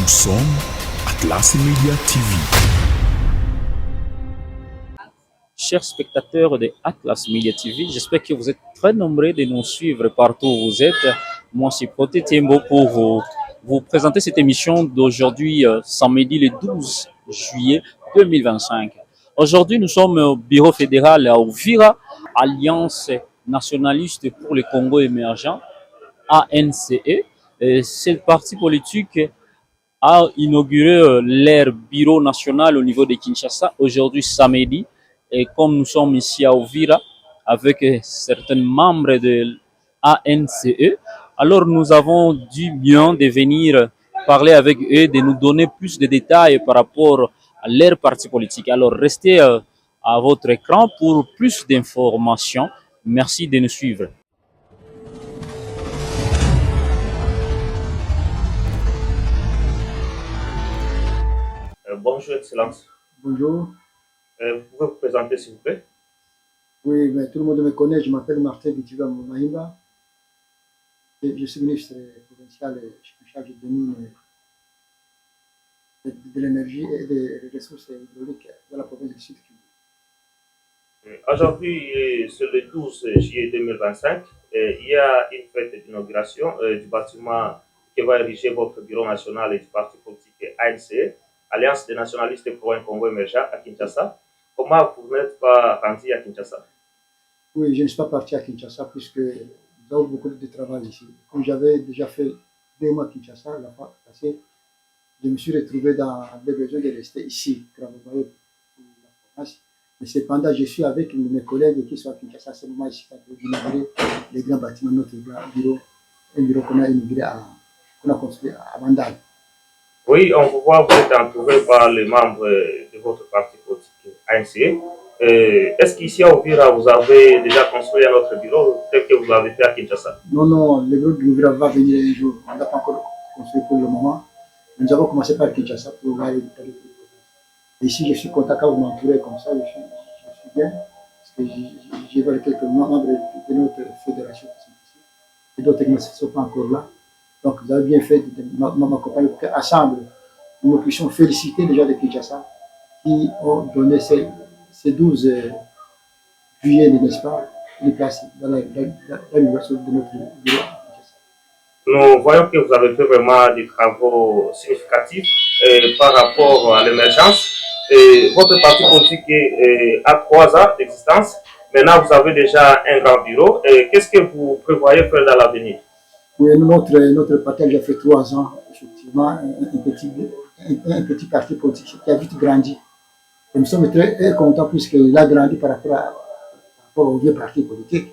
Nous sommes Atlas Media TV. Chers spectateurs de Atlas Media TV, j'espère que vous êtes très nombreux de nous suivre partout où vous êtes. Moi, c'est Proté Tiembo pour vous présenter cette émission d'aujourd'hui, samedi le 12 juillet 2025. Aujourd'hui, nous sommes au bureau fédéral à Uvira, Alliance nationaliste pour le Congo émergent, ANCE. Et cette parti politique a inauguré leur bureau national au niveau de Kinshasa aujourd'hui samedi. Et comme nous sommes ici à Uvira avec certains membres de l'ANCE, alors nous avons dû bien de venir parler avec eux, de nous donner plus de détails par rapport à leur parti politique. Alors restez à votre écran pour plus d'informations. Merci de nous suivre. Bonjour, Excellence. Bonjour. Vous pouvez vous présenter, s'il vous plaît? Oui, mais tout le monde me connaît. Je m'appelle Martin Bitiba Mahimba. Je suis ministre provincial en charge des mines, de l'énergie et des ressources hydrauliques de la province du Sud. Aujourd'hui, c'est le 12 juillet 2025. Il y a une fête d'inauguration du bâtiment qui va ériger votre bureau national et du parti politique ANC, Alliance des nationalistes pour un Congo émergent à Kinshasa. Comment vous n'êtes pas rendu à Kinshasa? Oui, je ne suis pas parti à Kinshasa puisque nous avons beaucoup de travail ici. Comme j'avais déjà fait 2 mois à Kinshasa, la fois passée, je me suis retrouvé dans le besoin de rester ici, travailler pour la province. Mais cependant, je suis avec mes collègues qui sont à Kinshasa. C'est le moment ici d'inaugurer les grands bâtiments de notre bureau, un bureau qu'on a inauguré, qu'on a construit à Vandal. Oui, on vous voit, vous êtes entouré par les membres de votre parti politique ANC. Est-ce qu'ici à Uvira, vous avez déjà construit un autre bureau tel que vous l'avez fait à Kinshasa? Non, non, le bureau de Uvira va venir un jour. On n'a pas encore construit pour le moment. Nous avons commencé par Kinshasa pour voir les détails. Et ici, je suis content quand vous m'entourez comme ça, je suis bien. Parce que j'ai vu quelques membres de notre fédération qui sont ici. Et d'autres qui ne sont pas encore là. Donc, vous avez bien fait de m'accompagner pour qu'ensemble, nous puissions féliciter les gens de Kinshasa qui ont donné ces 12 juillet, n'est-ce pas, les places dans l'anniversaire de notre bureau. Nous voyons que vous avez fait vraiment des travaux significatifs par rapport à l'émergence. Votre parti politique a 3 ans d'existence. Maintenant, vous avez déjà un grand bureau. Qu'est-ce que vous prévoyez faire dans l'avenir? Oui, notre parti a déjà fait 3 ans, effectivement, un petit parti politique qui a vite grandi. Et nous sommes très contents puisqu'il a grandi par rapport au vieux parti politique.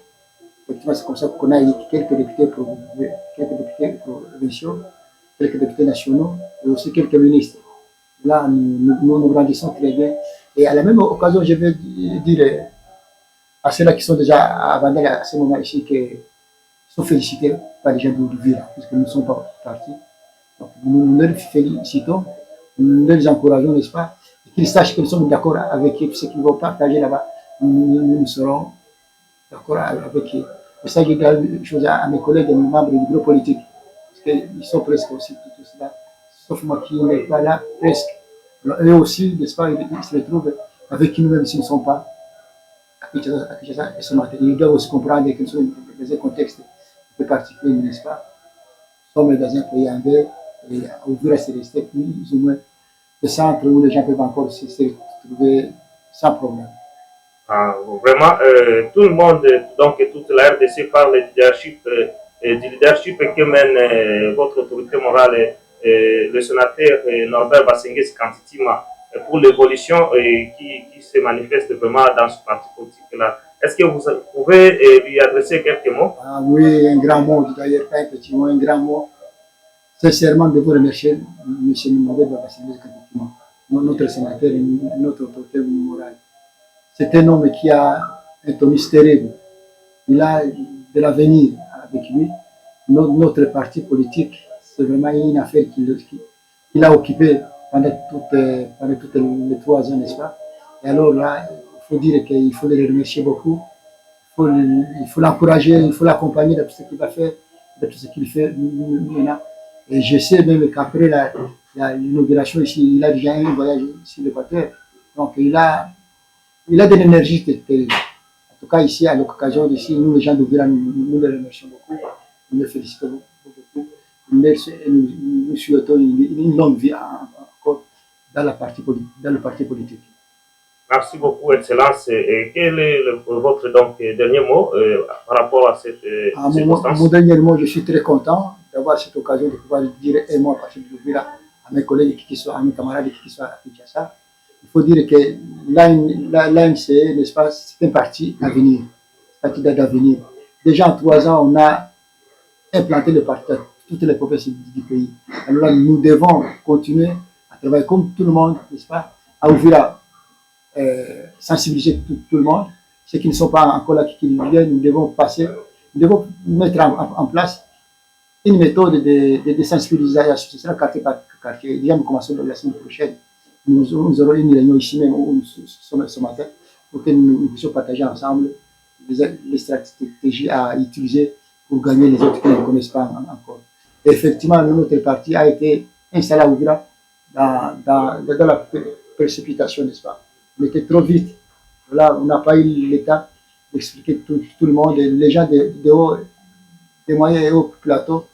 Effectivement, c'est comme ça qu'on a eu quelques députés provinciaux, quelques députés nationaux et aussi quelques ministres. Là, nous grandissons très bien. Et à la même occasion, je vais dire à ceux-là qui sont déjà à Vandal à ce moment ici qu'ils sont félicités par les gens du village, puisque nous ne sommes pas partis. Donc, nous les félicitons, nous les encourageons, n'est-ce pas? Et qu'ils sachent que nous sommes d'accord avec eux, ce qu'ils vont partager là-bas, nous serons d'accord avec eux. Et ça, je dis la chose à mes collègues et mes membres du bureau politique, parce qu'ils sont presque aussi tout cela, sauf moi qui n'est pas là, presque. Alors, eux aussi, n'est-ce pas, ils se retrouvent avec qui nous-mêmes s'ils ne sont pas à Kinshasa et ce matin. Ils doivent aussi comprendre que nous sommes dans un contexte un peu particulier, n'est-ce pas? Nous sommes dans un pays en guerre, et à Uvira, c'est resté plus ou moins le centre où les gens peuvent encore se retrouver sans problème. Ah, vraiment, tout le monde, donc toute la RDC parle du leadership que mène votre autorité morale, le sénateur Norbert Bassengue Kantitima, pour l'évolution qui se manifeste vraiment dans ce parti politique-là. Est-ce que vous pouvez lui adresser quelques mots? Ah oui, un grand mot, d'ailleurs, pas un petit mot, un grand mot. Sincèrement, de vous remercier, M. Norbert Bassengue Kantitima, notre sénateur et notre autorité morale. C'est un homme qui a un tonus terrible. Il a de l'avenir avec lui. Notre parti politique, c'est vraiment une affaire qu'il a occupée pendant toutes les 3 ans, n'est-ce pas? Et alors là, il faut dire qu'il faut le remercier beaucoup. Il faut l'encourager, il faut l'accompagner dans tout ce qu'il va faire, dans tout ce qu'il fait maintenant. Et je sais même qu'après l'inauguration ici, il a déjà un voyage sur l'Équateur. Donc il a de l'énergie terrible. En tout cas, ici, à l'occasion d'ici, nous, les gens de Villa, nous le remercions beaucoup. Nous le félicitons beaucoup. Nous souhaitons une longue vie encore dans le parti politique. Merci beaucoup, Excellence. Et quel est votre dernier mot par rapport à cette circonstance? Mon dernier mot, je suis très content d'avoir cette occasion de pouvoir dire un mot à partir de Villa à mes collègues qui sont, à mes camarades qui sont à Kinshasa. Il faut dire que l'ANC, n'est-ce pas, c'est un parti à venir, un parti d'avenir. Déjà en 3 ans, on a implanté le parti dans toutes les provinces du pays. Alors là, nous devons continuer à travailler comme tout le monde, n'est-ce pas, à ouvrir, sensibiliser tout le monde. Ceux qui ne sont pas encore là, qui viennent, nous devons mettre en place une méthode de sensibilisation, ce sera quartier par quartier. Déjà, nous commençons la semaine prochaine. Nous aurons une réunion ici même ce matin pour que nous puissions partager ensemble les stratégies à utiliser pour gagner les autres qui ne connaissent pas encore. Et effectivement, notre parti a été installé à Ouvira dans la précipitation, n'est-ce pas? On était trop vite. Là, on n'a pas eu l'état d'expliquer tout le monde. Les gens des moyens et hauts plateaux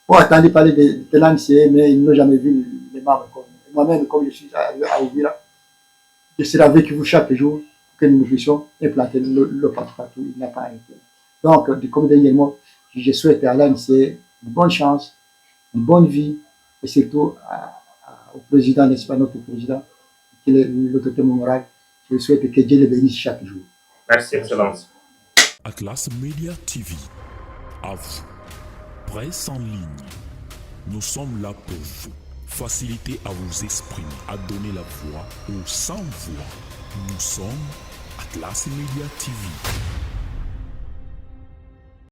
ont entendu parler de l'ANC, mais ils n'ont jamais vu les membres. Moi-même, comme je suis à Ouvira, je serai avec vous chaque jour pour que nous puissions implanter le parti partout. Il n'a pas été. Donc, comme dernier mot, je souhaite à l'ANC une bonne chance, une bonne vie, et surtout au président, n'est-ce pas, notre président, qui est l'autorité morale. Je souhaite que Dieu le bénisse chaque jour. Merci, Excellence. Atlas Media TV, à vous. Presse en ligne. Nous sommes là pour vous. Faciliter à vous exprimer, à donner la voix aux sans voix. Nous sommes Atlas Media TV.